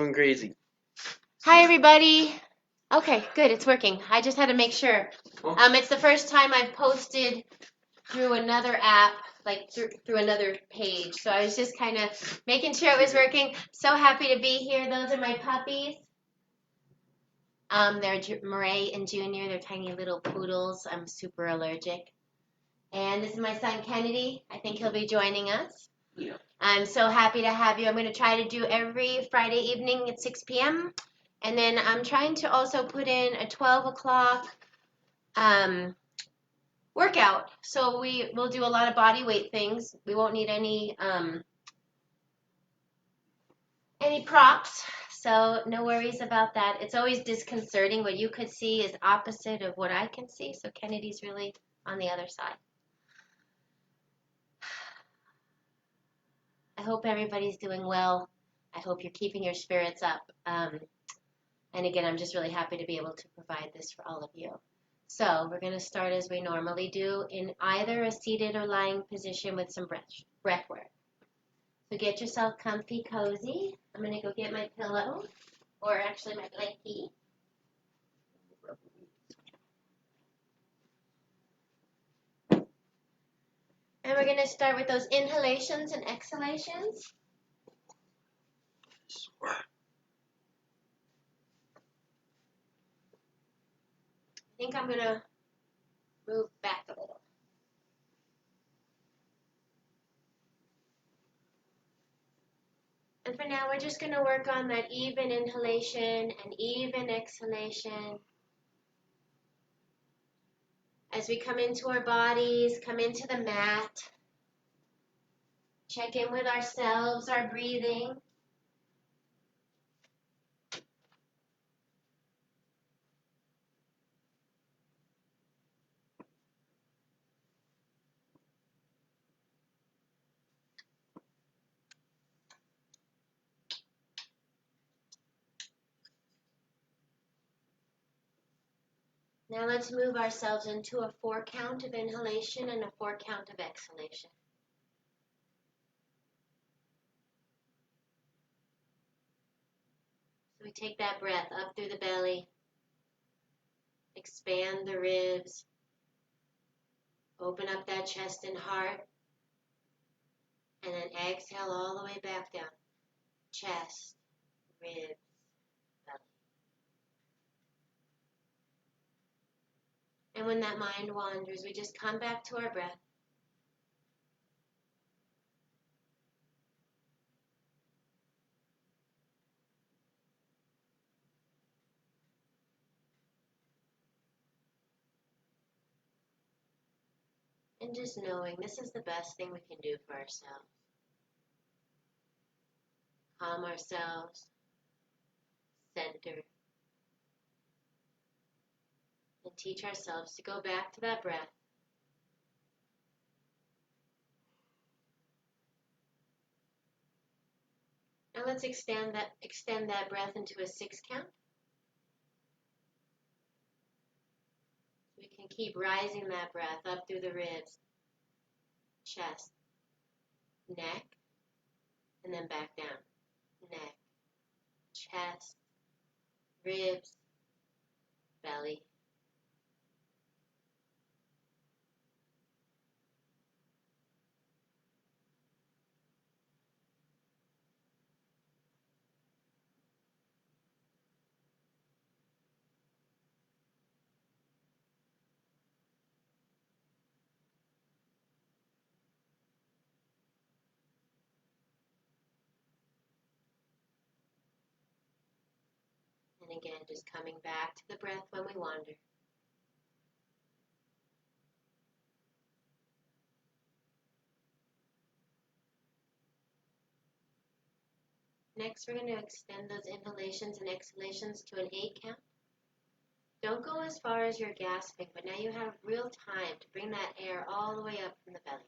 Going crazy. Hi, everybody. Okay, good. It's working. I just had to make sure. It's the first time I've posted through another app, like through another page. So I was just kind of making sure it was working. So happy to be here. Those are my puppies. They're Murray and Junior. They're tiny little poodles. I'm super allergic. And this is my son Kennedy. I think he'll be joining us. Yeah. I'm so happy to have you. I'm going to try to do every Friday evening at 6 p.m. And then I'm trying to also put in a 12 o'clock workout. So we will do a lot of body weight things. We won't need any props. So no worries about that. It's always disconcerting. What you could see is opposite of what I can see. So Kennedy's really on the other side. I hope everybody's doing well. I hope you're keeping your spirits up. And again, I'm just really happy to be able to provide this for all of you. So we're going to start as we normally do in either a seated or lying position with some breath work. So get yourself comfy, cozy. I'm going to go get my pillow, or actually my blankie. And we're going to start with those inhalations and exhalations. I think I'm going to move back a little. And for now, we're just going to work on that even inhalation and even exhalation. As we come into our bodies, come into the mat, check in with ourselves, our breathing. Now let's move ourselves into a 4 count of inhalation and a 4 count of exhalation. So we take that breath up through the belly, expand the ribs, open up that chest and heart, and then exhale all the way back down. Chest, ribs, belly. And when that mind wanders, we just come back to our breath. And just knowing this is the best thing we can do for ourselves. Calm ourselves, center, and teach ourselves to go back to that breath. Now let's extend that breath into a 6 count. We can keep rising that breath up through the ribs, chest, neck, and then back down. Neck, chest, ribs, belly. And again, just coming back to the breath when we wander. Next, we're going to extend those inhalations and exhalations to an 8 count. Don't go as far as you're gasping, but now you have real time to bring that air all the way up from the belly.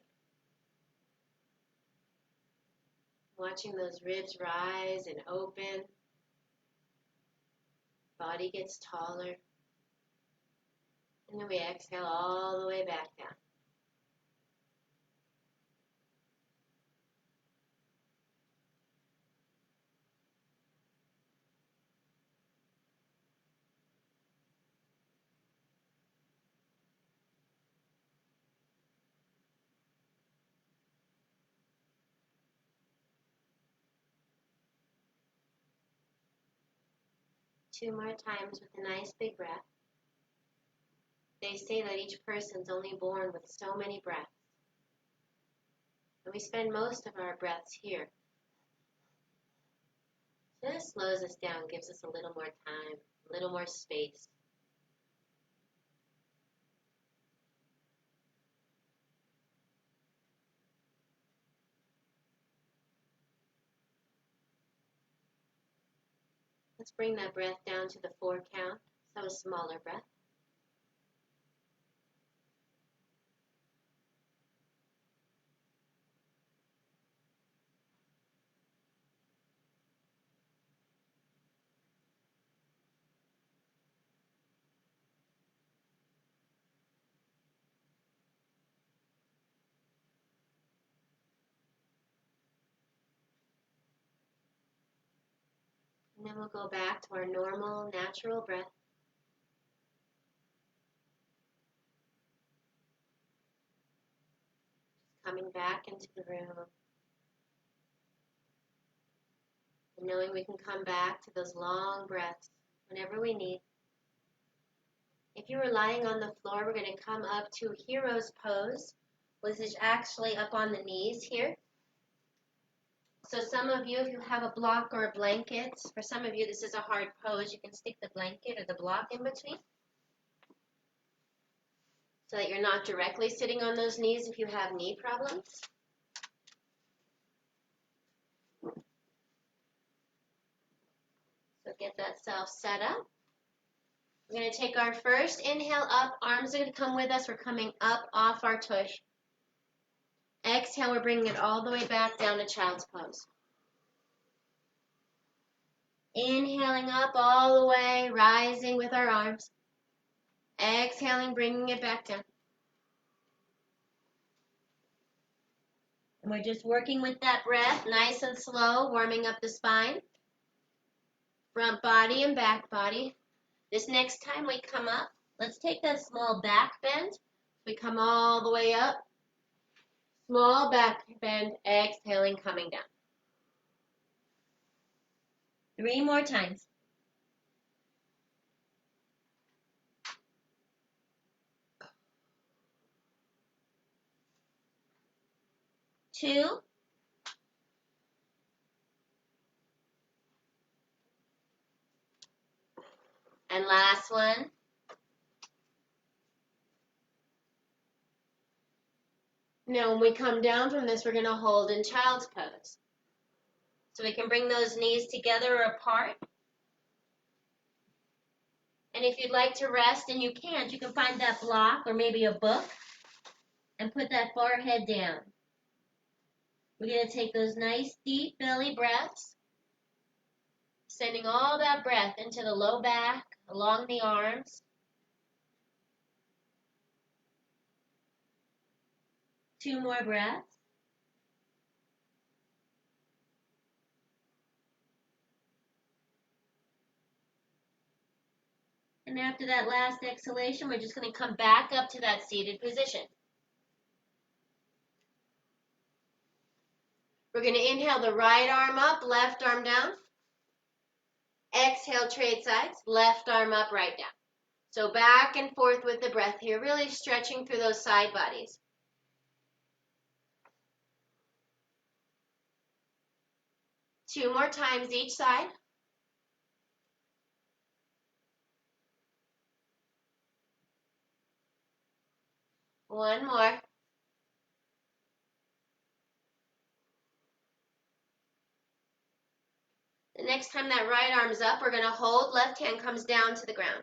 Watching those ribs rise and open. Body gets taller. And then we exhale all the way back down. 2 more times with a nice big breath. They say that each person's only born with so many breaths. And we spend most of our breaths here. So this slows us down, gives us a little more time, a little more space. Let's bring that breath down to the 4 count, so a smaller breath. And then we'll go back to our normal, natural breath. Coming back into the room. And knowing we can come back to those long breaths whenever we need. If you were lying on the floor, we're going to come up to Hero's Pose, which is actually up on the knees here. So some of you, if you have a block or a blanket, for some of you this is a hard pose, you can stick the blanket or the block in between so that you're not directly sitting on those knees if you have knee problems. So get that self set up. We're going to take our first inhale up, arms are going to come with us, we're coming up off our tush. Exhale, we're bringing it all the way back down to child's pose. Inhaling up all the way, rising with our arms. Exhaling, bringing it back down. And we're just working with that breath, nice and slow, warming up the spine, front body and back body. This next time we come up, let's take that small back bend. We come all the way up. Small back bend, exhaling, coming down. 3 more times. 2. And last one. Now when we come down from this, we're going to hold in child's pose. So we can bring those knees together or apart. And if you'd like to rest and you can't, you can find that block or maybe a book and put that forehead down. We're going to take those nice deep belly breaths, sending all that breath into the low back, along the arms. 2 more breaths. And after that last exhalation, we're just going to come back up to that seated position. We're going to inhale the right arm up, left arm down. Exhale, trade sides, left arm up, right down. So back and forth with the breath here, really stretching through those side bodies. Two more times each side. One more. The next time that right arm's up, we're going to hold, left hand comes down to the ground.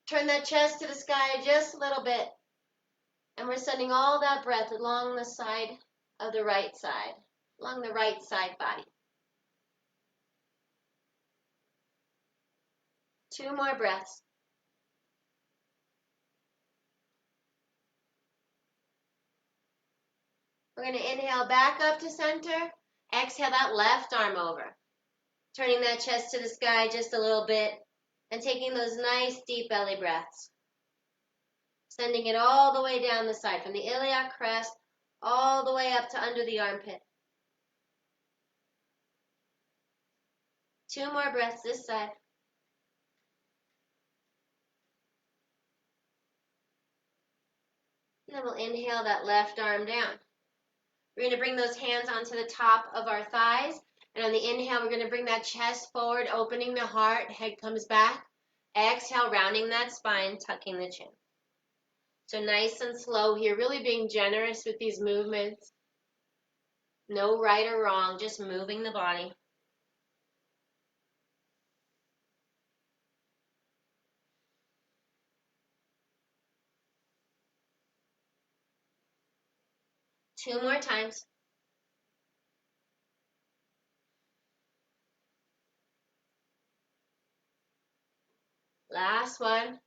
Turn that chest to the sky just a little bit. And we're sending all that breath along the side of the right side, along the right side body. 2 more breaths. We're going to inhale back up to center. Exhale that left arm over. Turning that chest to the sky just a little bit and taking those nice deep belly breaths. Sending it all the way down the side from the iliac crest all the way up to under the armpit. 2 more breaths this side. And then we'll inhale that left arm down. We're going to bring those hands onto the top of our thighs. And on the inhale, we're going to bring that chest forward, opening the heart. Head comes back. Exhale, rounding that spine, tucking the chin. So nice and slow here, really being generous with these movements. No right or wrong, just moving the body. Two more times. Last one.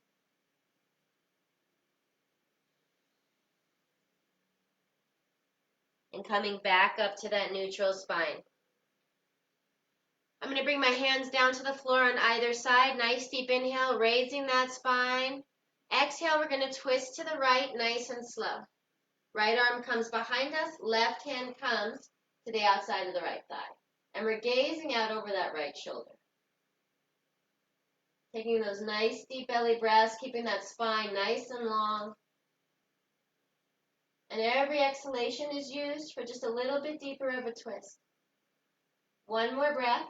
And coming back up to that neutral spine. I'm going to bring my hands down to the floor on either side. Nice deep inhale, raising that spine. Exhale, we're going to twist to the right, nice and slow. Right arm comes behind us, left hand comes to the outside of the right thigh. And we're gazing out over that right shoulder. Taking those nice deep belly breaths, keeping that spine nice and long. And every exhalation is used for just a little bit deeper of a twist. One more breath.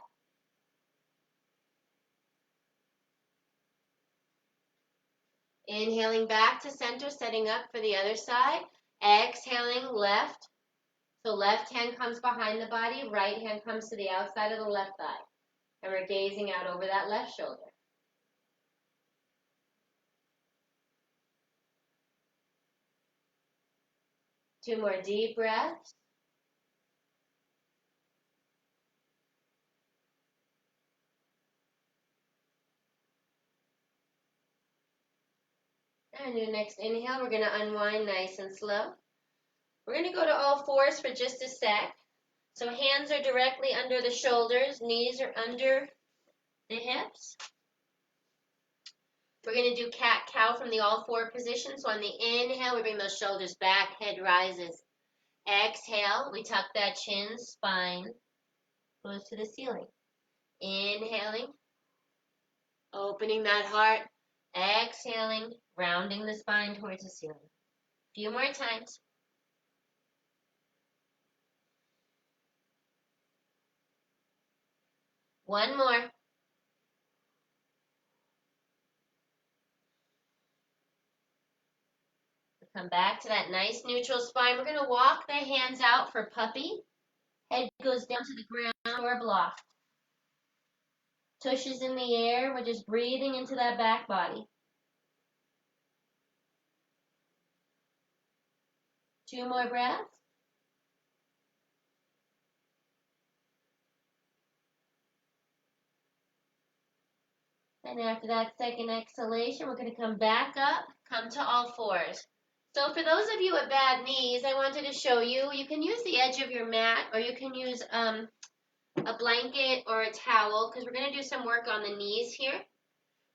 Inhaling back to center, setting up for the other side. Exhaling left. So left hand comes behind the body, right hand comes to the outside of the left thigh. And we're gazing out over that left shoulder. Two more deep breaths. And your next inhale, we're going to unwind nice and slow. We're going to go to all fours for just a sec. So hands are directly under the shoulders, knees are under the hips. We're going to do cat-cow from the all four position. So on the inhale, we bring those shoulders back, head rises. Exhale, we tuck that chin, spine goes to the ceiling. Inhaling, opening that heart. Exhaling, rounding the spine towards the ceiling. A few more times. One more. Come back to that nice neutral spine. We're going to walk the hands out for puppy. Head goes down to the ground or block. Tushes in the air. We're just breathing into that back body. Two more breaths. And after that second exhalation, we're going to come back up, come to all fours. So for those of you with bad knees, I wanted to show you, you can use the edge of your mat or you can use a blanket or a towel because we're going to do some work on the knees here.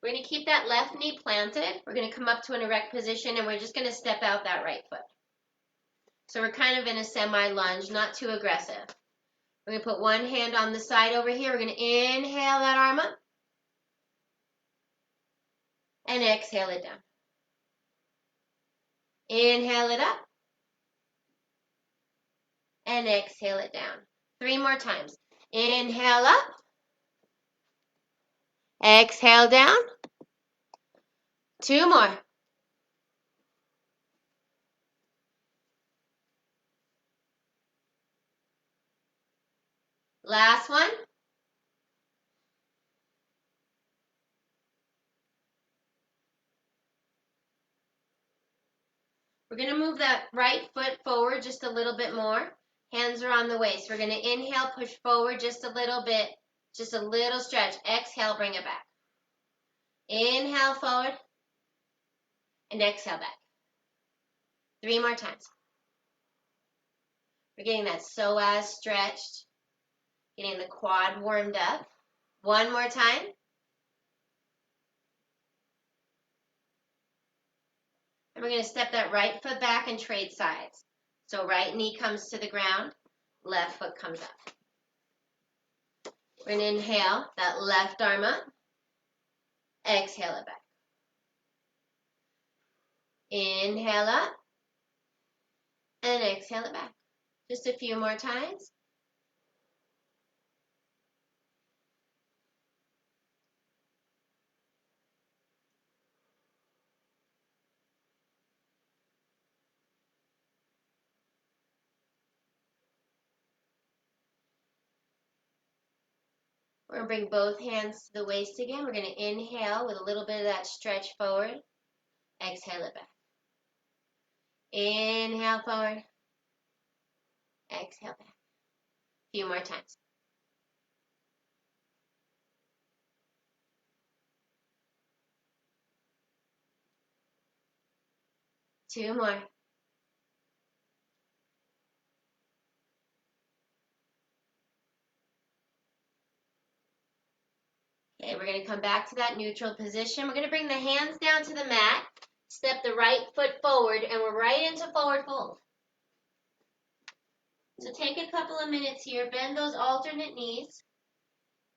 We're going to keep that left knee planted. We're going to come up to an erect position and we're just going to step out that right foot. So we're kind of in a semi-lunge, not too aggressive. We're going to put one hand on the side over here. We're going to inhale that arm up and exhale it down. Inhale it up and exhale it down. Three more times. Inhale up, exhale down. Two more. Last one. We're going to move that right foot forward just a little bit more. Hands are on the waist. We're going to inhale, push forward just a little bit, just a little stretch. Exhale, bring it back. Inhale forward and exhale back. Three more times. We're getting that psoas stretched, getting the quad warmed up. One more time. And we're going to step that right foot back and trade sides. So right knee comes to the ground, left foot comes up. We're going to inhale that left arm up, exhale it back. Inhale up, And exhale it back. Just a few more times. We're going to bring both hands to the waist again. We're going to inhale with a little bit of that stretch forward. Exhale it back. Inhale forward. Exhale back. A few more times. Two more. Okay, we're going to come back to that neutral position. We're going to bring the hands down to the mat. Step the right foot forward, and we're right into forward fold. So take a couple of minutes here. Bend those alternate knees.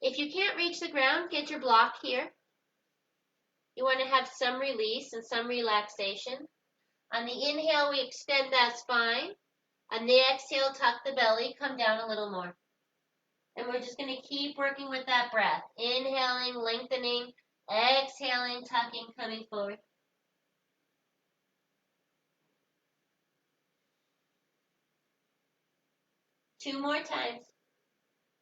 If you can't reach the ground, get your block here. You want to have some release and some relaxation. On the inhale, we extend that spine. On the exhale, tuck the belly, come down a little more. And we're just going to keep working with that breath. Inhaling, lengthening, exhaling, tucking, coming forward. Two more times.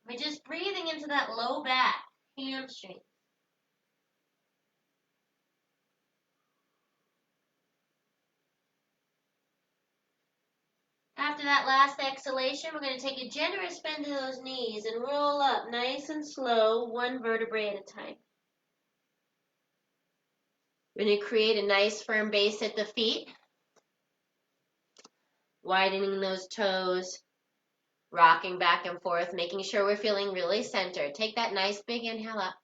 We're just breathing into that low back, hamstring. After that last exhalation, we're going to take a generous bend to those knees and roll up nice and slow, one vertebrae at a time. We're going to create a nice firm base at the feet, widening those toes, rocking back and forth, making sure we're feeling really centered. Take that nice big inhale up.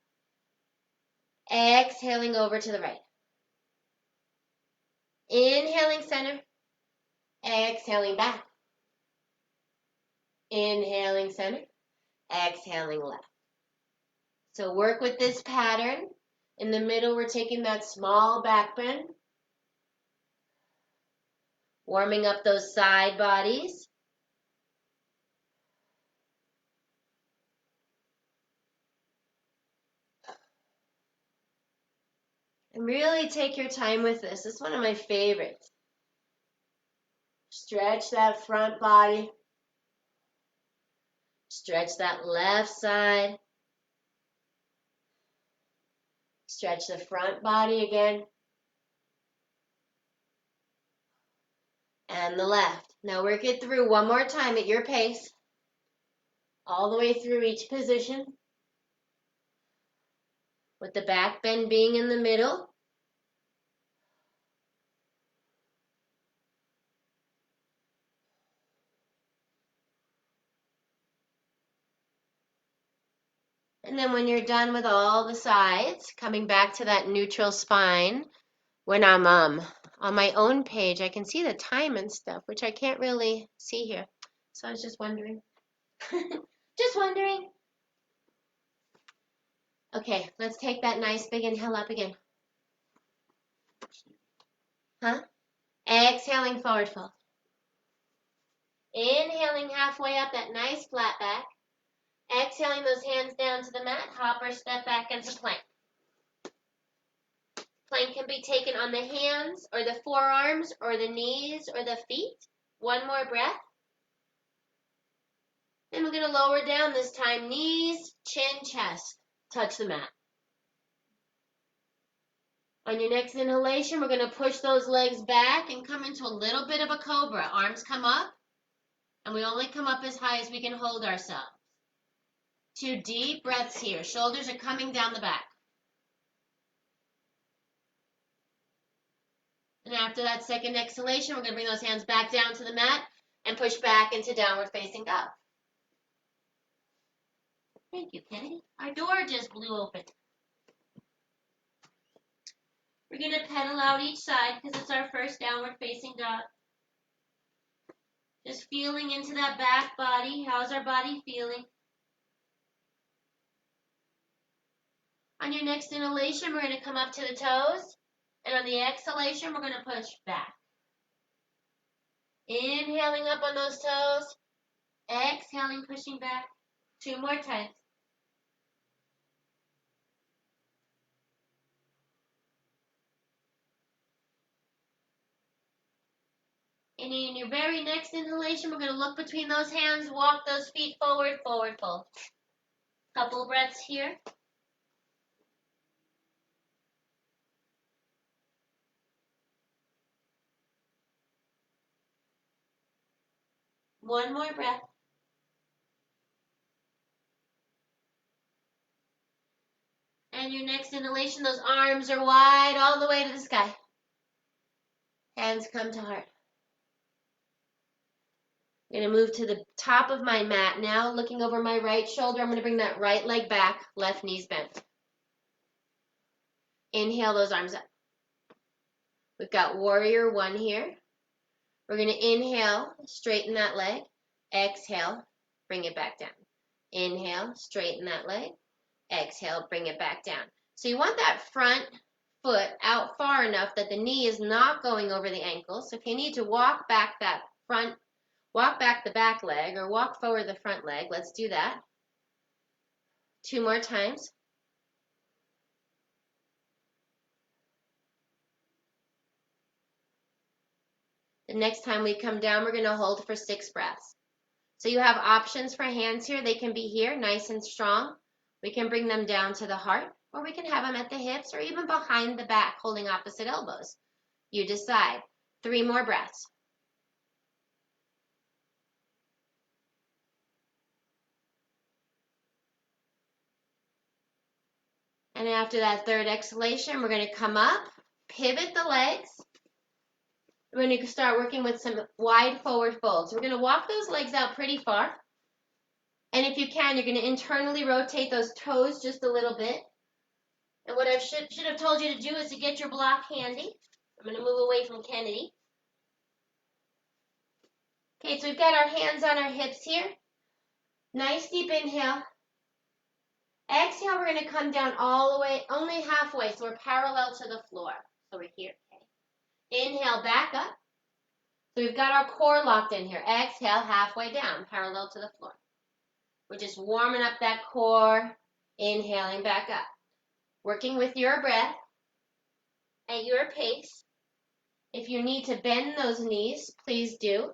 Exhaling over to the right. Inhaling center. Exhaling back. Inhaling center. Exhaling left. So work with this pattern. In the middle, we're taking that small back bend. Warming up those side bodies. And really take your time with this. This is one of my favorites. Stretch that front body. Stretch that left side. Stretch the front body again. And the left. Now work it through one more time at your pace. All the way through each position. With the back bend being in the middle. And then when you're done with all the sides, coming back to that neutral spine, when I'm on my own page, I can see the time and stuff, which I can't really see here. So I was just wondering. Just wondering. Okay, let's take that nice big inhale up again. Exhaling forward fold. Inhaling halfway up, that nice flat back. Exhaling those hands down to the mat, hop or step back into plank. Plank can be taken on the hands or the forearms or the knees or the feet. One more breath. Then we're going to lower down this time, knees, chin, chest. Touch the mat. On your next inhalation, we're going to push those legs back and come into a little bit of a cobra. Arms come up, and we only come up as high as we can hold ourselves. 2 deep breaths here. Shoulders are coming down the back. And after that second exhalation, we're going to bring those hands back down to the mat and push back into downward facing dog. Thank you, Kennedy. Our door just blew open. We're going to pedal out each side because it's our first downward facing dog. Just feeling into that back body. How's our body feeling? On your next inhalation, we're going to come up to the toes. And on the exhalation, we're going to push back. Inhaling up on those toes. Exhaling, pushing back. 2 more times. And in your very next inhalation, we're going to look between those hands, walk those feet forward, forward fold. Couple breaths here. One more breath. And your next inhalation, those arms are wide all the way to the sky. Hands come to heart. I'm going to move to the top of my mat now, looking over my right shoulder. I'm going to bring that right leg back, left knee's bent. Inhale those arms up. We've got warrior one here. We're going to inhale, straighten that leg. Exhale, bring it back down. Inhale, straighten that leg. Exhale, bring it back down. So you want that front foot out far enough that the knee is not going over the ankle. So if you need to walk back the back leg or walk forward the front leg, let's do that. 2 more times. The next time we come down, we're going to hold for 6 breaths. So you have options for hands here. They can be here, nice and strong. We can bring them down to the heart, or we can have them at the hips or even behind the back, holding opposite elbows. You decide. 3 more breaths. And after that third exhalation, we're going to come up, pivot the legs. We're going to start working with some wide forward folds. We're going to walk those legs out pretty far. And if you can, you're going to internally rotate those toes just a little bit. And what I should have told you to do is to get your block handy. I'm going to move away from Kennedy. Okay, so we've got our hands on our hips here. Nice deep inhale. Exhale, we're going to come down all the way, only halfway, so we're parallel to the floor. So we're here, okay. Inhale, back up. So we've got our core locked in here. Exhale, halfway down, parallel to the floor. We're just warming up that core, inhaling back up. Working with your breath at your pace. If you need to bend those knees, please do.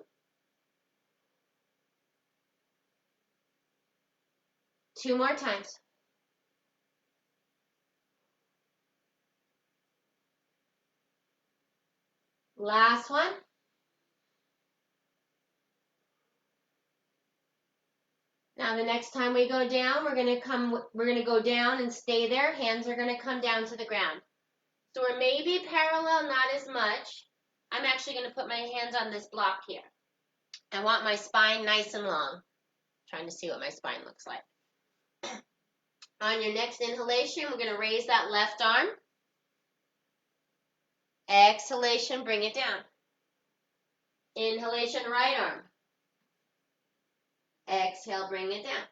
2 more times. Last one. Now the next time we go down, we're going to go down and stay there. Hands are going to come down to the ground. So we're maybe parallel, not as much. I'm actually going to put my hands on this block here. I want my spine nice and long. Trying to see what my spine looks like. On your next inhalation, we're going to raise that left arm. Exhalation, bring it down. Inhalation, right arm. Exhale, bring it down.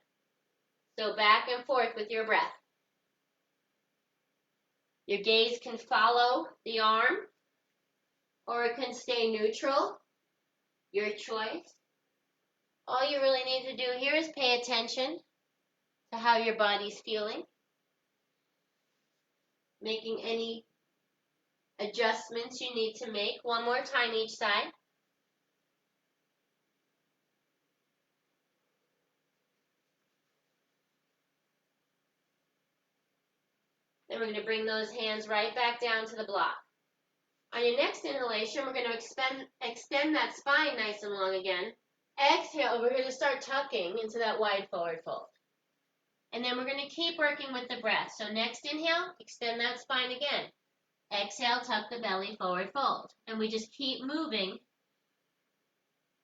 So back and forth with your breath. Your gaze can follow the arm, or it can stay neutral. Your choice. All you really need to do here is pay attention to how your body's feeling. Making any adjustments you need to make. 1 more time each side. Then we're going to bring those hands right back down to the block. On your next inhalation, we're going to extend that spine nice and long again. Exhale, we're going to start tucking into that wide forward fold. And then we're going to keep working with the breath. So next inhale, extend that spine again. Exhale, tuck the belly, forward fold. And we just keep moving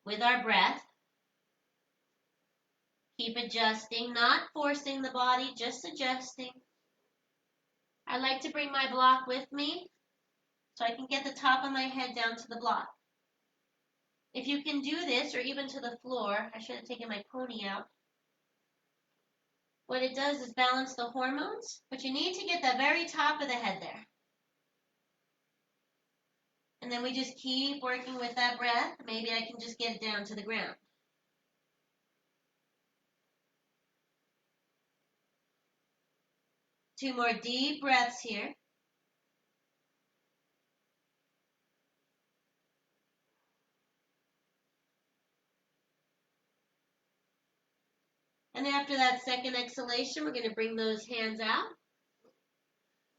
with our breath. Keep adjusting, not forcing the body, just adjusting. I like to bring my block with me so I can get the top of my head down to the block. If you can do this, or even to the floor, I should have taken my pony out. What it does is balance the hormones, but you need to get the very top of the head there. And then we just keep working with that breath. Maybe I can just get it down to the ground. Two more deep breaths here. And after that second exhalation, we're going to bring those hands out.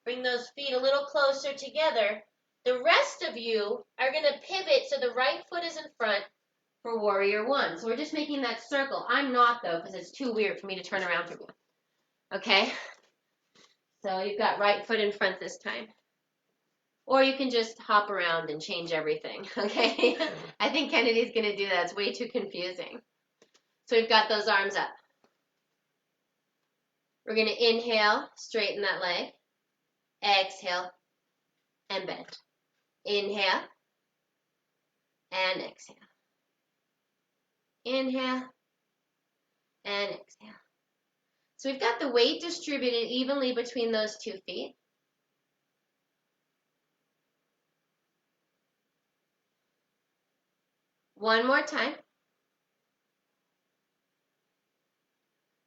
Bring those feet a little closer together. The rest of you are going to pivot so the right foot is in front for warrior one. So we're just making that circle. I'm not, though, because it's too weird for me to turn around from you. Okay? So you've got right foot in front this time. Or you can just hop around and change everything. Okay? I think Kennedy's going to do that. It's way too confusing. So we've got those arms up. We're going to inhale, straighten that leg. Exhale, and bend. Inhale, and exhale. Inhale, and exhale. So we've got the weight distributed evenly between those 2 feet. One more time.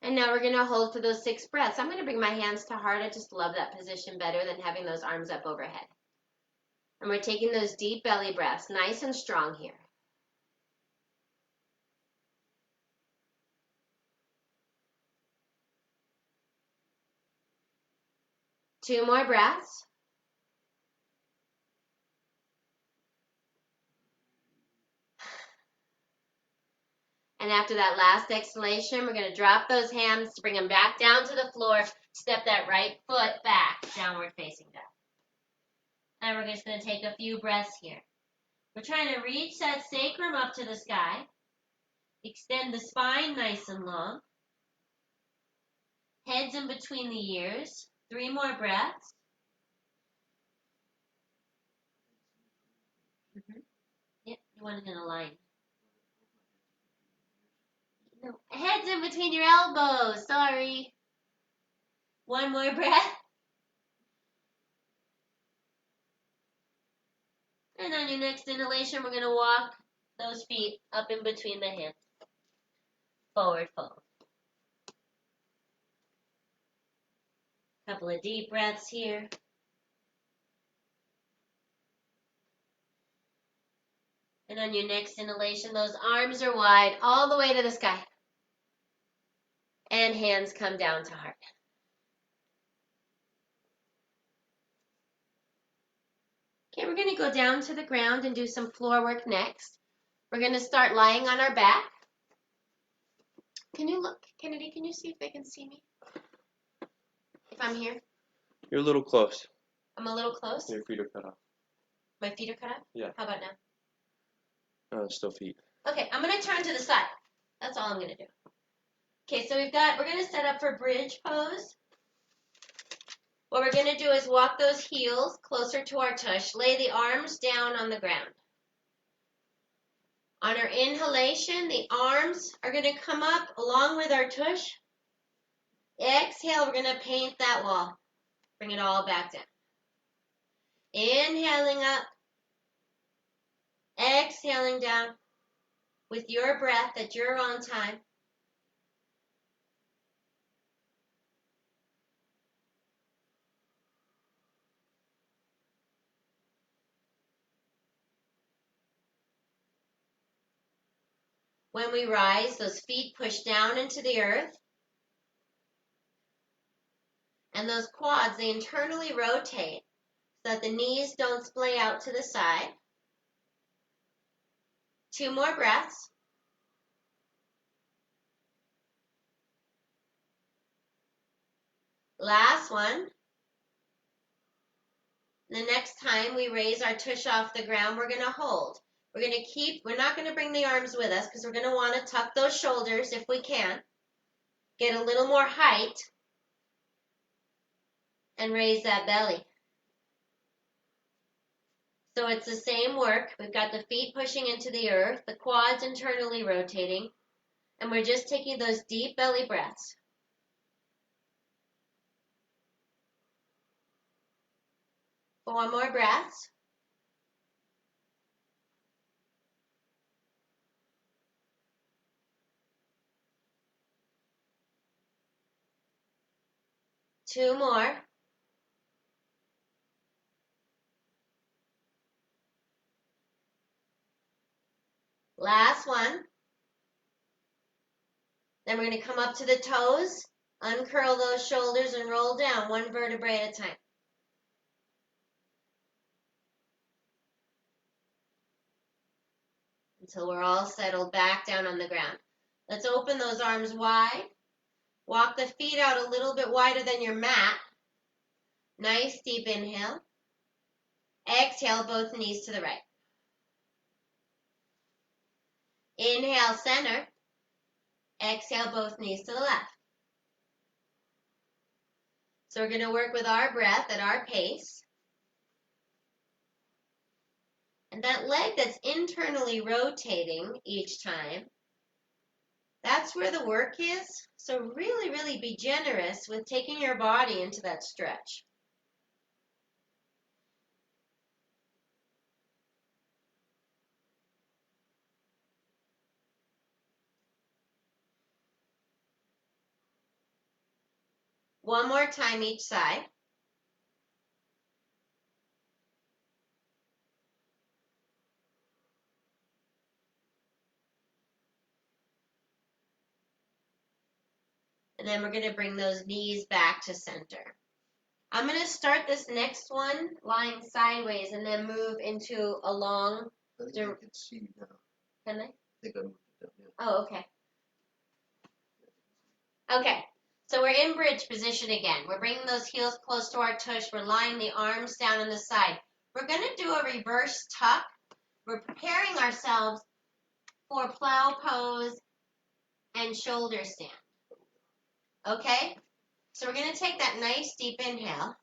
And now we're going to hold for those 6 breaths. I'm going to bring my hands to heart. I just love that position better than having those arms up overhead. And we're taking those deep belly breaths, nice and strong here. Two more breaths. And after that last exhalation, we're going to drop those hands to bring them back down to the floor. Step that right foot back, downward facing dog. And we're just going to take a few breaths here. We're trying to reach that sacrum up to the sky. Extend the spine nice and long. Heads in between the ears. 3 more breaths. Yep, you want it in a line. No. Heads in between your elbows. Sorry. 1 more breath. And on your next inhalation, we're going to walk those feet up in between the hands. Forward fold. Couple of deep breaths here. And on your next inhalation, those arms are wide all the way to the sky. And hands come down to heart. Okay, we're going to go down to the ground and do some floor work next. We're going to start lying on our back. Can you look, Kennedy, can you see if they can see me? If I'm here? You're a little close. I'm a little close? Your feet are cut off. My feet are cut off? Yeah. How about now? Still feet. Okay, I'm going to turn to the side. That's all I'm going to do. Okay, so we're going to set up for bridge pose. What we're going to do is walk those heels closer to our tush. Lay the arms down on the ground. On our inhalation, the arms are going to come up along with our tush. Exhale, we're going to paint that wall. Bring it all back down. Inhaling up. Exhaling down with your breath at your own time. When we rise, those feet push down into the earth. And those quads, they internally rotate so that the knees don't splay out to the side. 2 more breaths. Last one. The next time we raise our tush off the ground, we're going to hold. We're not going to bring the arms with us because we're going to want to tuck those shoulders if we can. Get a little more height. And raise that belly. So it's the same work. We've got the feet pushing into the earth, the quads internally rotating, and we're just taking those deep belly breaths. 4 more breaths. 2 more. Last one. Then we're going to come up to the toes, uncurl those shoulders, and roll down 1 vertebrae at a time. Until we're all settled back down on the ground. Let's open those arms wide. Walk the feet out a little bit wider than your mat. Nice deep inhale. Exhale, both knees to the right. Inhale, center. Exhale, both knees to the left. So we're going to work with our breath at our pace. And that leg that's internally rotating each time, that's where the work is. So really, really be generous with taking your body into that stretch. One more time each side. And then we're going to bring those knees back to center. I'm going to start this next one lying sideways and then move into a long. I think I can see you now. Can I? I think I moved it down. Yeah. Oh, okay. Okay, so we're in bridge position again. We're bringing those heels close to our tush. We're lying the arms down on the side. We're going to do a reverse tuck. We're preparing ourselves for plow pose and shoulder stand. Okay, so we're going to take that nice deep inhale.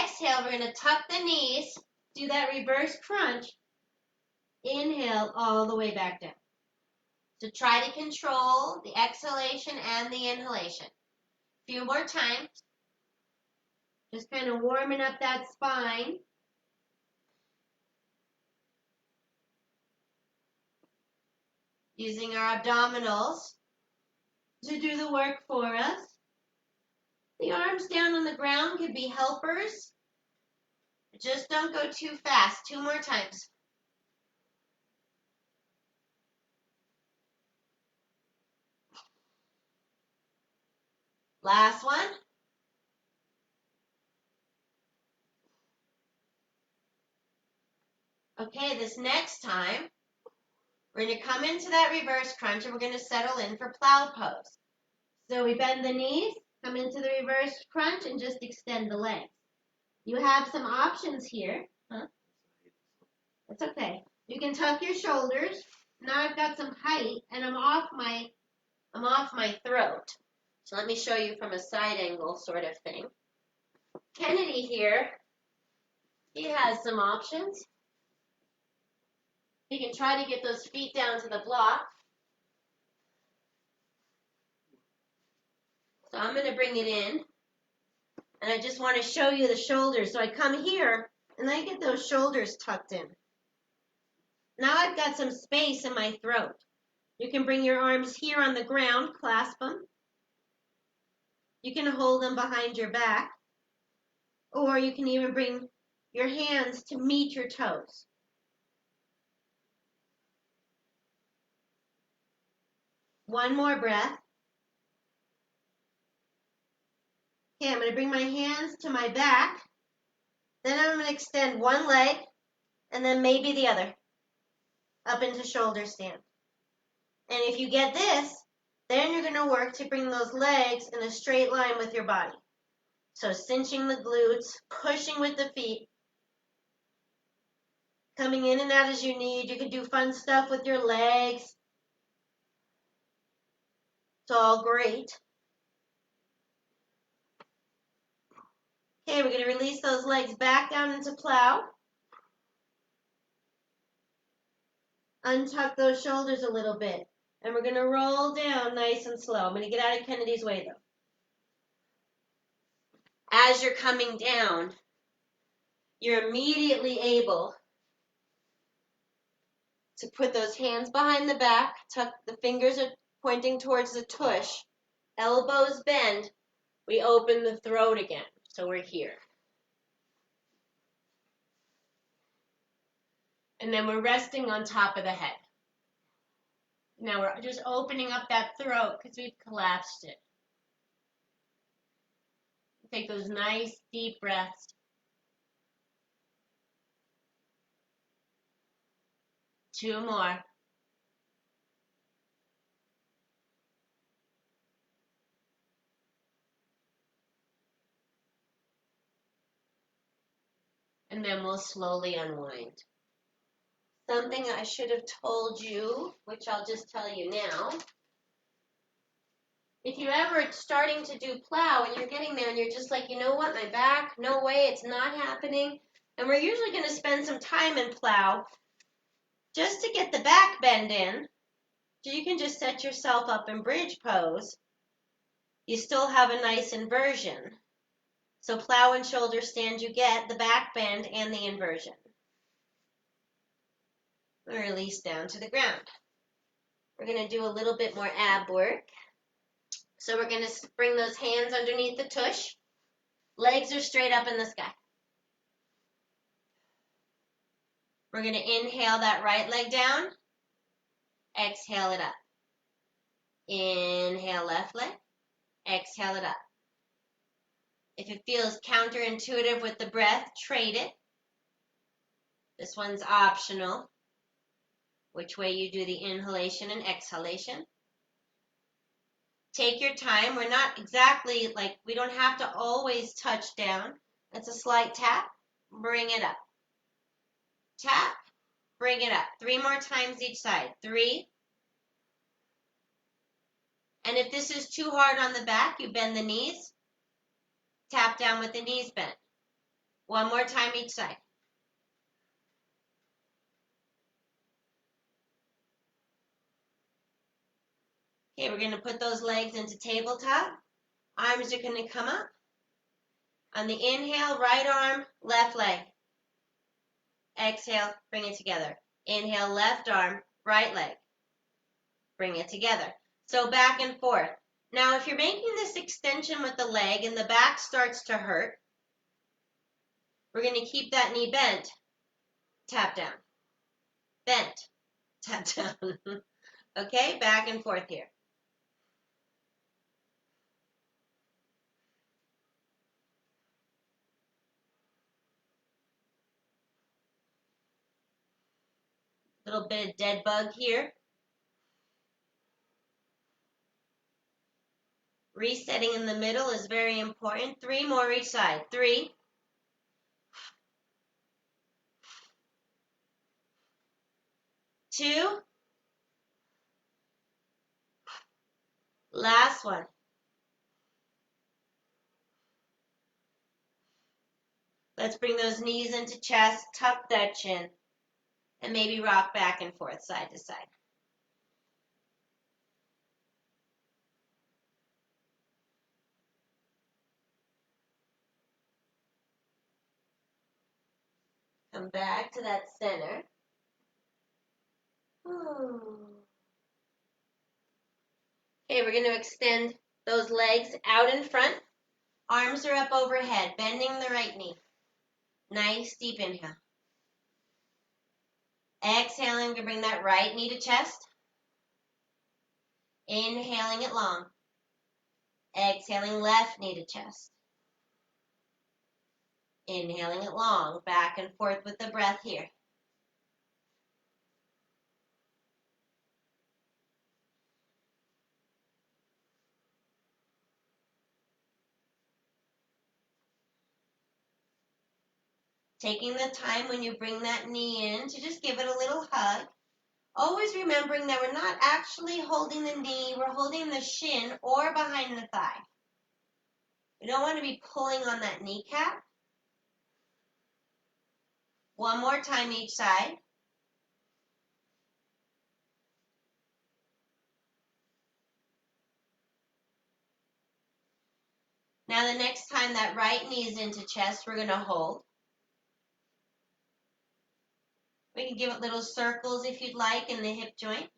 Exhale, we're going to tuck the knees, do that reverse crunch. Inhale all the way back down. So try to control the exhalation and the inhalation. A few more times. Just kind of warming up that spine. Using our abdominals to do the work for us. The arms down on the ground could be helpers. Just don't go too fast. 2 more times. Last one. Okay, this next time, we're going to come into that reverse crunch and we're going to settle in for plow pose. So we bend the knees, come into the reverse crunch, and just extend the legs. You have some options here. Huh? That's okay. You can tuck your shoulders. Now I've got some height and I'm off my throat. So let me show you from a side angle sort of thing. Kennedy here, he has some options. He can try to get those feet down to the block. So I'm going to bring it in. And I just want to show you the shoulders. So I come here and I get those shoulders tucked in. Now I've got some space in my throat. You can bring your arms here on the ground, clasp them. You can hold them behind your back. Or you can even bring your hands to meet your toes. One more breath. Okay, I'm going to bring my hands to my back. Then I'm going to extend one leg and then maybe the other up into shoulder stand. And if you get this, then you're going to work to bring those legs in a straight line with your body. So cinching the glutes, pushing with the feet, coming in and out as you need. You can do fun stuff with your legs. It's all great. Okay, we're going to release those legs back down into plow. Untuck those shoulders a little bit. And we're going to roll down nice and slow. I'm going to get out of Kennedy's way, though. As you're coming down, you're immediately able to put those hands behind the back, tuck the fingers are pointing towards the tush, elbows bend, We open the throat again, so we're here. And then we're resting on top of the head. Now we're just opening up that throat because we've collapsed it. Take those nice deep breaths. Two more. And then we'll slowly unwind. Something I should have told you, which I'll just tell you now. If you're ever starting to do plow and you're getting there and you're just like, you know what, my back, no way, it's not happening. And we're usually going to spend some time in plow just to get the back bend in. So you can just set yourself up in bridge pose. You still have a nice inversion. So plow and shoulder stand, you get the back bend and the inversion. Release down to the ground. We're going to do a little bit more ab work. So we're going to bring those hands underneath the tush. Legs are straight up in the sky. We're going to inhale that right leg down. Exhale it up. Inhale left leg. Exhale it up. If it feels counterintuitive with the breath, trade it. This one's optional. Which way you do the inhalation and exhalation. Take your time. We're not exactly like, we don't have to always touch down. It's a slight tap. Bring it up. Tap. Bring it up. 3 more times each side. 3. And if this is too hard on the back, you bend the knees. Tap down with the knees bent. 1 more time each side. Okay, we're going to put those legs into tabletop. Arms are going to come up. On the inhale, right arm, left leg. Exhale, bring it together. Inhale, left arm, right leg. Bring it together. So back and forth. Now, if you're making this extension with the leg and the back starts to hurt, we're going to keep that knee bent. Tap down. Bent. Tap down. Okay, back and forth here. Little bit of dead bug here. Resetting in the middle is very important. 3 more each side. 3. 2. Last one. Let's bring those knees into chest, tuck that chin, and maybe rock back and forth, side to side. Come back to that center. Okay, we're going to extend those legs out in front. Arms are up overhead, bending the right knee. Nice deep inhale. Exhaling, we're going to bring that right knee to chest. Inhaling it long. Exhaling, left knee to chest. Inhaling it long, back and forth with the breath here. Taking the time when you bring that knee in to just give it a little hug. Always remembering that we're not actually holding the knee, we're holding the shin or behind the thigh. We don't want to be pulling on that kneecap. 1 more time each side. Now the next time that right knee is into chest, we're going to hold. We can give it little circles if you'd like in the hip joint.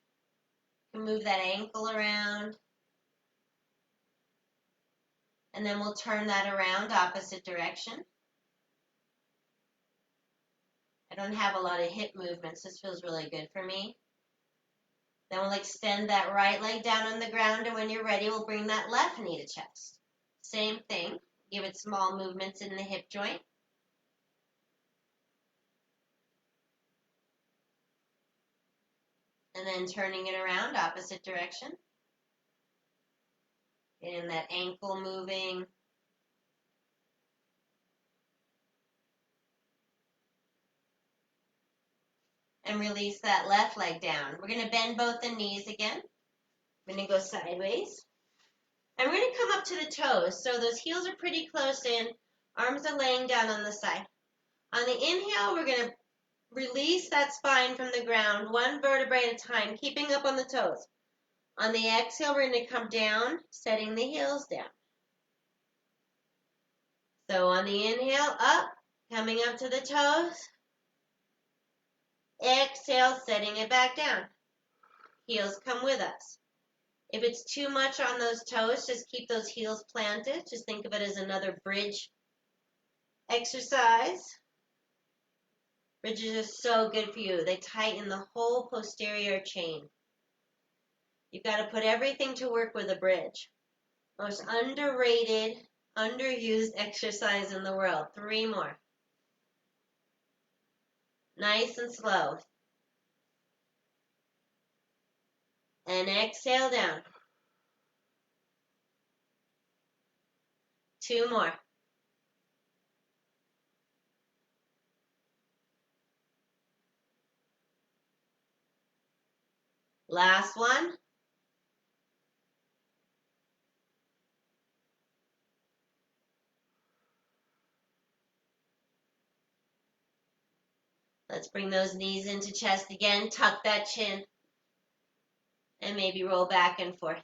You can move that ankle around. And then we'll turn that around opposite direction. I don't have a lot of hip movements. This feels really good for me. Then we'll extend that right leg down on the ground, and when you're ready, we'll bring that left knee to chest. Same thing. Give it small movements in the hip joint. And then turning it around opposite direction. Getting that ankle moving. And release that left leg down. We're going to bend both the knees again. We're going to go sideways. And we're going to come up to the toes. So those heels are pretty close in. Arms are laying down on the side. On the inhale, we're going to release that spine from the ground, one vertebrae at a time, keeping up on the toes. On the exhale, we're going to come down, setting the heels down. So on the inhale, up, coming up to the toes. Exhale, setting it back down. Heels come with us. If it's too much on those toes, just keep those heels planted. Just think of it as another bridge exercise. Bridges are so good for you. They tighten the whole posterior chain. You've got to put everything to work with a bridge. Most underrated, underused exercise in the world. 3 more. Nice and slow. And exhale down. 2 more. Last one. Let's bring those knees into chest again. Tuck that chin. And maybe roll back and forth.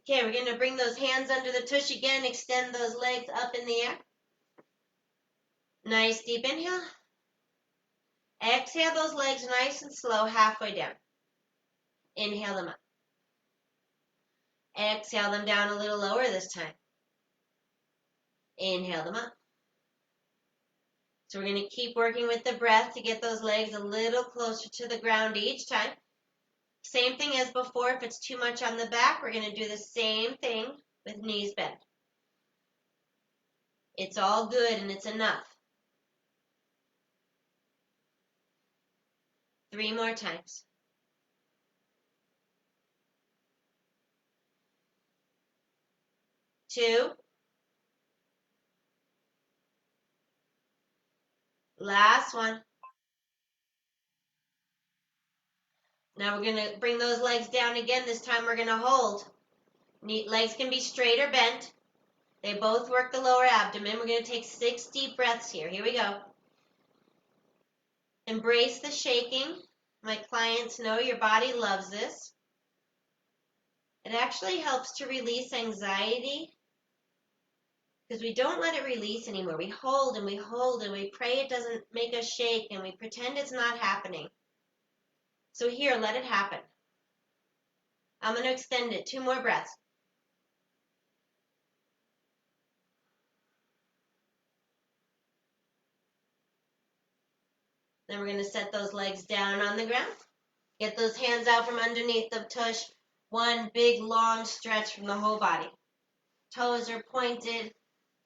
Okay, we're going to bring those hands under the tush again. Extend those legs up in the air. Nice deep inhale. Exhale those legs nice and slow, halfway down. Inhale them up. Exhale them down a little lower this time. Inhale them up. So we're going to keep working with the breath to get those legs a little closer to the ground each time. Same thing as before. If it's too much on the back, we're going to do the same thing with knees bent. It's all good and it's enough. 3 more times. 2. Last one. Now we're going to bring those legs down again. This time we're going to hold. Legs can be straight or bent. They both work the lower abdomen. We're going to take 6 deep breaths here. Here we go. Embrace the shaking. My clients know your body loves this. It actually helps to release anxiety because we don't let it release anymore. We hold and we hold and we pray it doesn't make us shake and we pretend it's not happening. So here, let it happen. I'm going to extend it. 2 more breaths. Then we're going to set those legs down on the ground. Get those hands out from underneath the tush. One big long stretch from the whole body. Toes are pointed.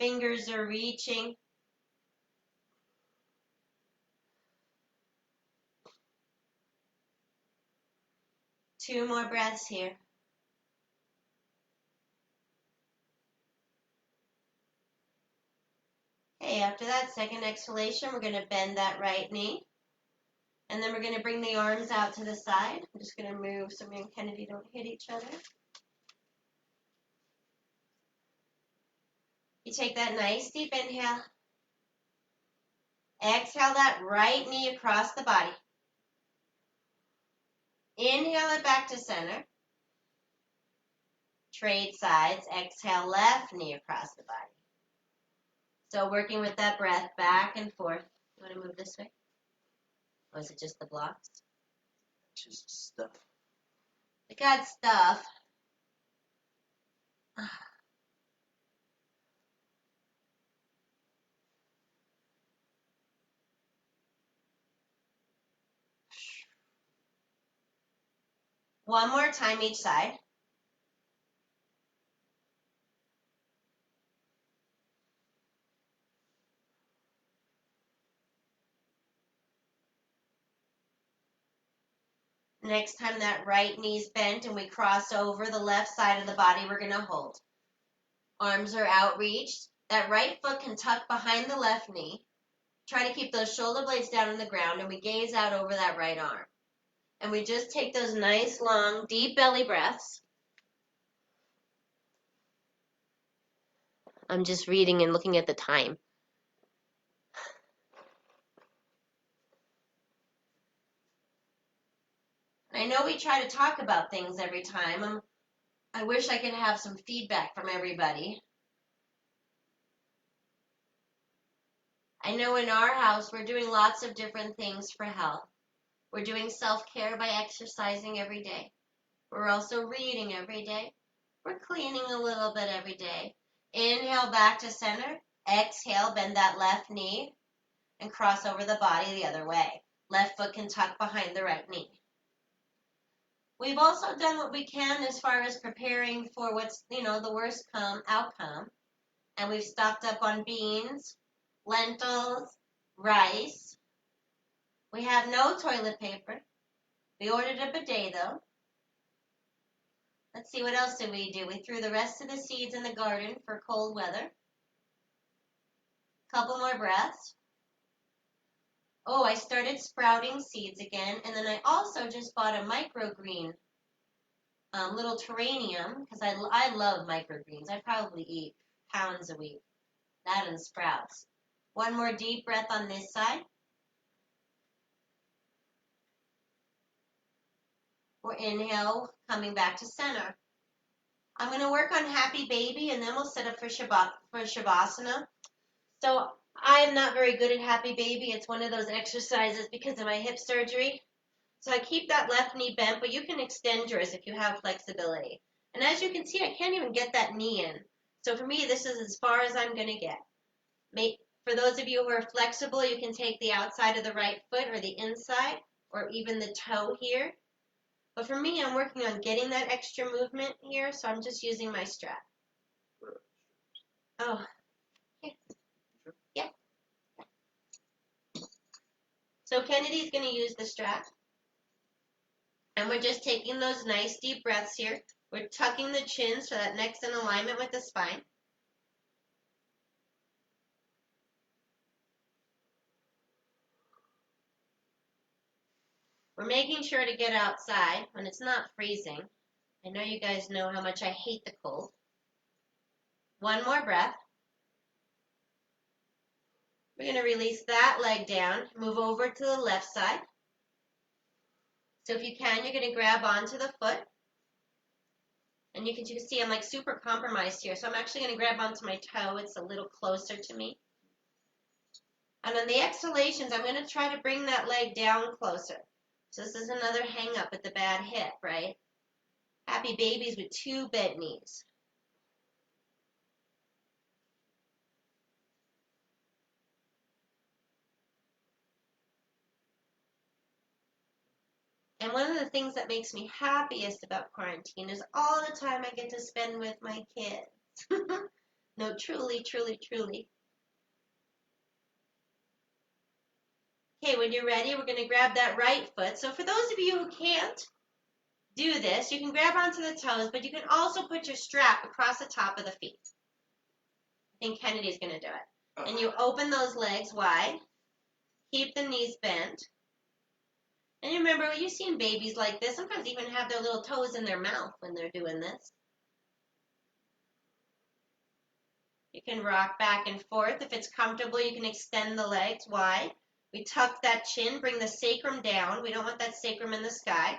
Fingers are reaching. Two more breaths here. Okay, after that second exhalation, we're going to bend that right knee. And then we're going to bring the arms out to the side. I'm just going to move so me and Kennedy don't hit each other. You take that nice deep inhale. Exhale that right knee across the body. Inhale it back to center. Trade sides. Exhale left knee across the body. So working with that breath back and forth. You want to move this way? Or is it just the blocks? Just stuff. We got stuff. One more time each side. Next time that right knee's bent and we cross over the left side of the body, we're going to hold. Arms are outreached. That right foot can tuck behind the left knee. Try to keep those shoulder blades down on the ground, and we gaze out over that right arm. And we just take those nice, long, deep belly breaths. I'm just reading and looking at the time. I know we try to talk about things every time. I wish I could have some feedback from everybody. I know in our house we're doing lots of different things for health. We're doing self-care by exercising every day. We're also reading every day. We're cleaning a little bit every day. Inhale back to center. Exhale, bend that left knee and cross over the body the other way. Left foot can tuck behind the right knee. We've also done what we can as far as preparing for what's, the worst outcome. And we've stocked up on beans, lentils, rice. We have no toilet paper. We ordered a bidet though. Let's see, what else did we do? We threw the rest of the seeds in the garden for cold weather. Couple more breaths. Oh, I started sprouting seeds again, and then I also just bought a microgreen, little terrarium, because I love microgreens. I probably eat pounds a week. That and sprouts. One more deep breath on this side. We're inhale, coming back to center. I'm going to work on happy baby, and then we'll set up for Shavasana. So I am not very good at happy baby. It's one of those exercises because of my hip surgery. So I keep that left knee bent, but you can extend yours if you have flexibility. And as you can see, I can't even get that knee in. So for me, this is as far as I'm going to get. For those of you who are flexible, you can take the outside of the right foot or the inside or even the toe here. But for me, I'm working on getting that extra movement here, so I'm just using my strap. Oh, yeah. Yeah. So Kennedy's going to use the strap. And we're just taking those nice deep breaths here. We're tucking the chin so that neck's in alignment with the spine. We're making sure to get outside when it's not freezing. I know you guys know how much I hate the cold. One more breath. We're going to release that leg down, move over to the left side. So if you can, you're going to grab onto the foot. And you can see I'm like super compromised here. So I'm actually going to grab onto my toe. It's a little closer to me. And on the exhalations, I'm going to try to bring that leg down closer. So this is another hang up with the bad hip, right? Happy babies with 2 bent knees. And one of the things that makes me happiest about quarantine is all the time I get to spend with my kids. No, truly, truly, truly. Okay, when you're ready, we're going to grab that right foot. So for those of you who can't do this, you can grab onto the toes, but you can also put your strap across the top of the feet. I think Kennedy's going to do it. And you open those legs wide. Keep the knees bent. And remember, when you've seen babies like this, sometimes even have their little toes in their mouth when they're doing this. You can rock back and forth. If it's comfortable, you can extend the legs wide. We tuck that chin, bring the sacrum down. We don't want that sacrum in the sky.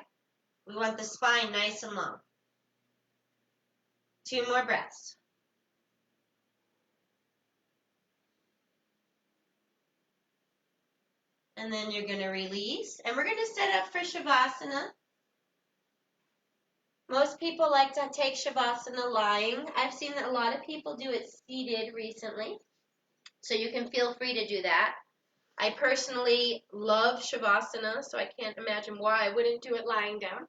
We want the spine nice and long. 2 more breaths. And then you're going to release. And we're going to set up for Shavasana. Most people like to take Shavasana lying. I've seen that a lot of people do it seated recently. So you can feel free to do that. I personally love Shavasana, so I can't imagine why I wouldn't do it lying down.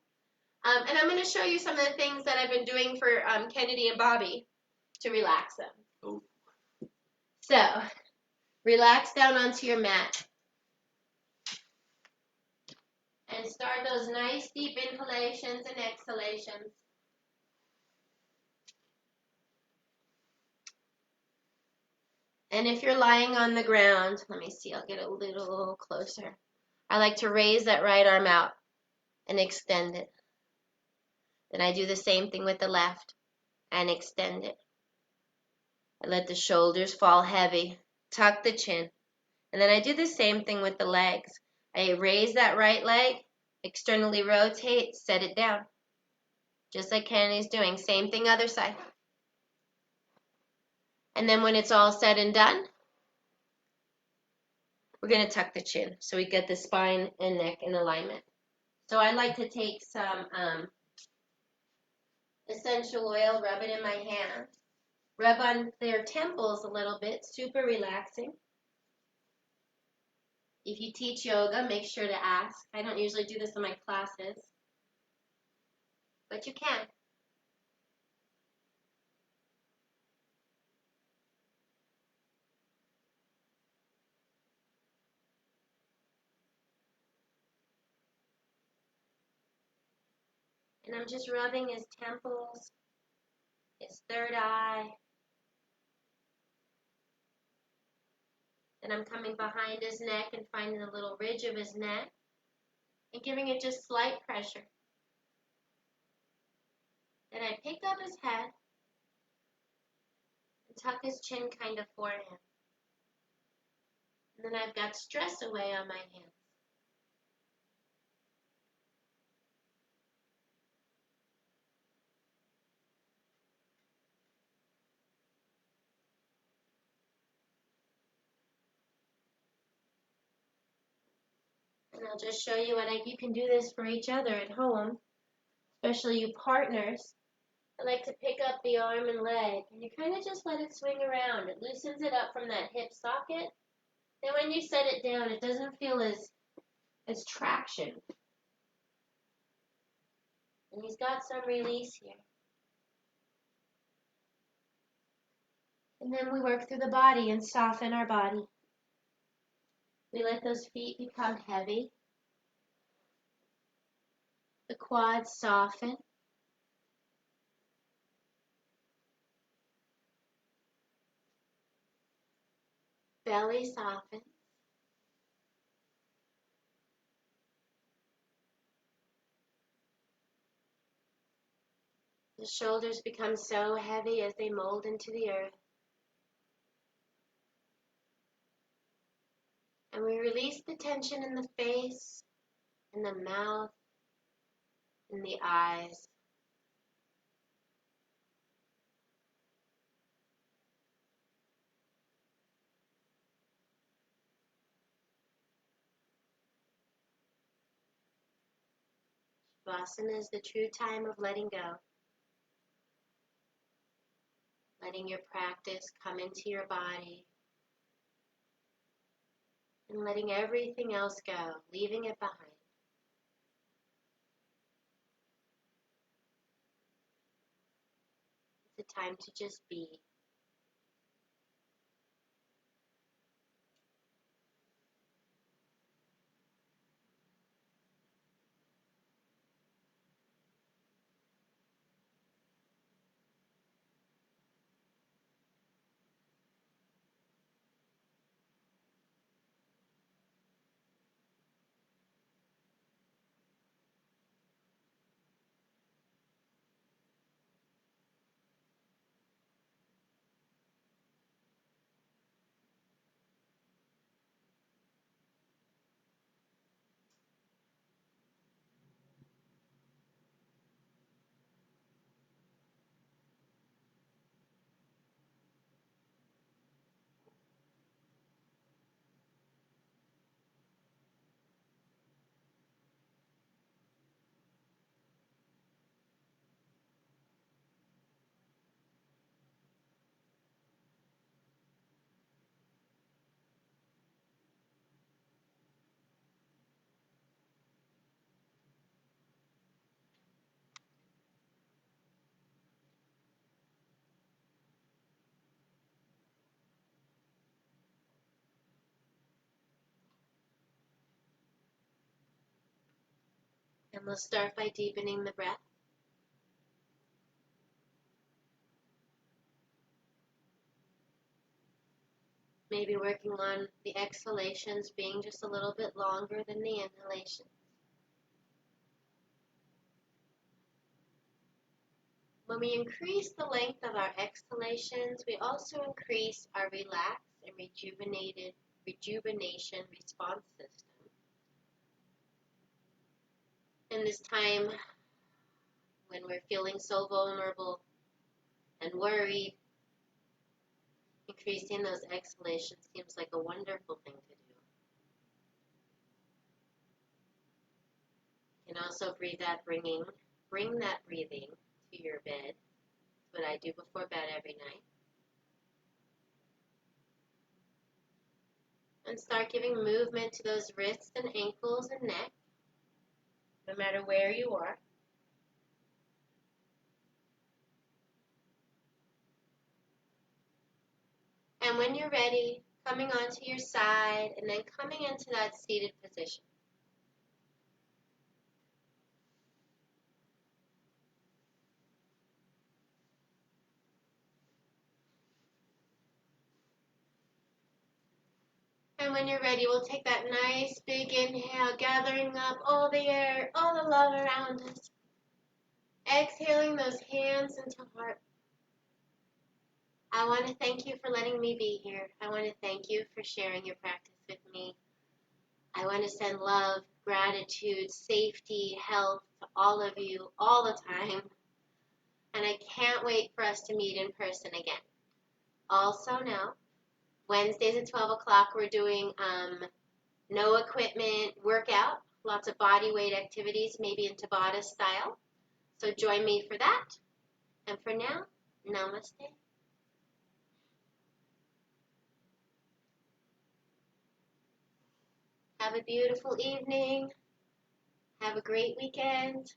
And I'm going to show you some of the things that I've been doing for Kennedy and Bobby to relax them. Oh. So, relax down onto your mat. And start those nice deep inhalations and exhalations. And if you're lying on the ground, let me see, I'll get a little closer. I like to raise that right arm out and extend it. Then I do the same thing with the left and extend it. I let the shoulders fall heavy, tuck the chin. And then I do the same thing with the legs. I raise that right leg, externally rotate, set it down. Just like Kennedy's doing. Same thing other side. And then when it's all said and done, we're going to tuck the chin so we get the spine and neck in alignment. So I like to take some essential oil, rub it in my hand, rub on their temples a little bit, super relaxing. If you teach yoga, make sure to ask. I don't usually do this in my classes, but you can. And I'm just rubbing his temples, his third eye. Then I'm coming behind his neck and finding a little ridge of his neck and giving it just slight pressure. Then I pick up his head and tuck his chin kind of for him. And then I've got stress away on my hands. And I'll just show you you can do this for each other at home, especially you partners. I like to pick up the arm and leg, and you kind of just let it swing around. It loosens it up from that hip socket. Then when you set it down, it doesn't feel as traction. And he's got some release here. And then we work through the body and soften our body. We let those feet become heavy. The quads soften. Belly softens. The shoulders become so heavy as they mold into the earth. And we release the tension in the face, in the mouth, in the eyes. Shavasana is the true time of letting go. Letting your practice come into your body. And letting everything else go, leaving it behind. It's a time to just be. And we'll start by deepening the breath. Maybe working on the exhalations being just a little bit longer than the inhalations. When we increase the length of our exhalations, we also increase our relaxed and rejuvenation response system. In this time when we're feeling so vulnerable and worried, increasing those exhalations seems like a wonderful thing to do. You can also bring that breathing to your bed. That's what I do before bed every night. And start giving movement to those wrists and ankles and neck, no matter where you are. And when you're ready, coming onto your side and then coming into that seated position. And when you're ready, we'll take that nice big inhale, gathering up all the air, all the love around us. Exhaling those hands into heart. I want to thank you for letting me be here. I want to thank you for sharing your practice with me. I want to send love, gratitude, safety, health to all of you all the time. And I can't wait for us to meet in person again. Also now, Wednesdays at 12 o'clock, we're doing no equipment workout, lots of body weight activities, maybe in Tabata style. So join me for that. And for now, namaste. Have a beautiful evening. Have a great weekend.